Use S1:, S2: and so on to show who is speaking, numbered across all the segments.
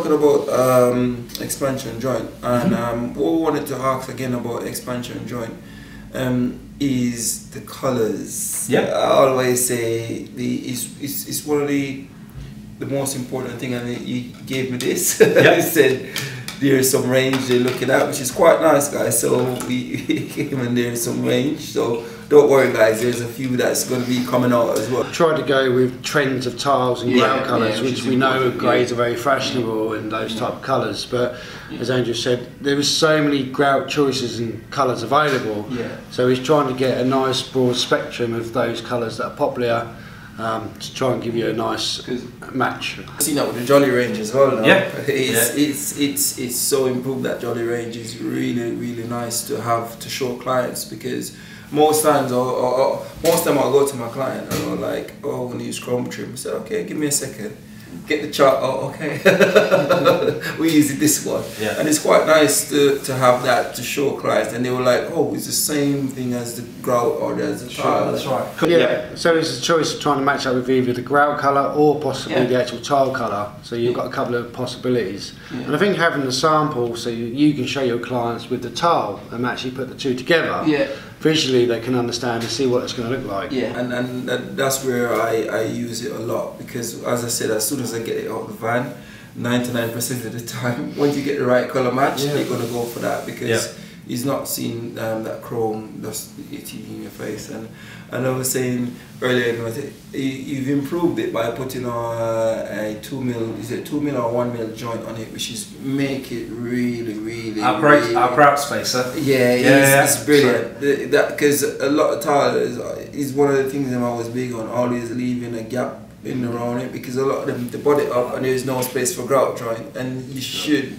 S1: talking about expansion joint, and what we wanted to ask again about expansion joint is the colors.
S2: Yeah.
S1: I always say it's one of the most important thing, and you gave me this.
S2: Yeah.
S1: You said there's some range they're looking at, which is quite nice, guys. So we came and there's some range. So don't worry, guys. There's a few that's going to be coming out as well.
S3: Tried to go with trends of tiles and ground colours, which we know greys are very fashionable in those type of colours. But as Andrew said, there was so many grout choices and colours available.
S1: Yeah.
S3: So he's trying to get a nice broad spectrum of those colours that are popular. To try and give you a nice match.
S1: I've seen that with the Jolly range as well now.
S2: Yeah.
S1: It's so improved. That Jolly range is really nice to have to show clients, because most times most time I'll go to my client and I'm like, oh, we need chrome trim. I say, okay, give me a second. Get the chart. Oh, okay. We use this one.
S2: Yeah.
S1: And it's quite nice to have that to show clients, and they were like, oh, it's the same thing as the grout or as the tile.
S2: That's right.
S3: Yeah, so it's a choice of trying to match up with either the grout colour or possibly the actual tile colour. So you've got a couple of possibilities. And I think having the sample, so you can show your clients with the tile and actually put the two together.
S1: Yeah.
S3: Visually they can understand and see what it's going to look like.
S1: Yeah, and that's where I use it a lot, because as I said, as soon as I get it out of the van, 99% of the time, once you get the right colour match, you're going to go for that, because he's not seen that chrome that's itchy in your face. And I was saying earlier, you've improved it by putting a 2mm, is it 2mm or 1mm joint on it, which is make it really
S2: our grout spacer.
S1: Yeah, it's brilliant. Because a lot of tile is one of the things I'm always big on, always leaving a gap in around it, because a lot of them, they bud it up and there's no space for grout joint, and you should.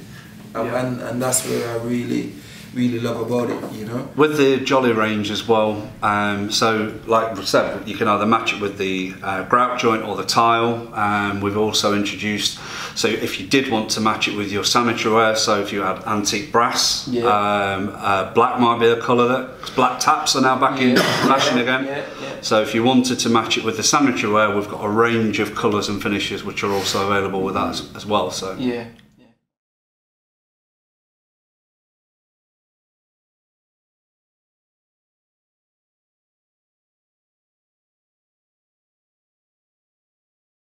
S1: And that's where I really love about it, you know.
S2: With the Jolly range as well, so like we said, you can either match it with the grout joint or the tile. We've also introduced, so if you did want to match it with your sanitary ware, so if you had antique brass, black might be a colour that, black taps are now back in fashion again. So if you wanted to match it with the sanitary ware, we've got a range of colours and finishes which are also available with that as well. So.
S1: Yeah.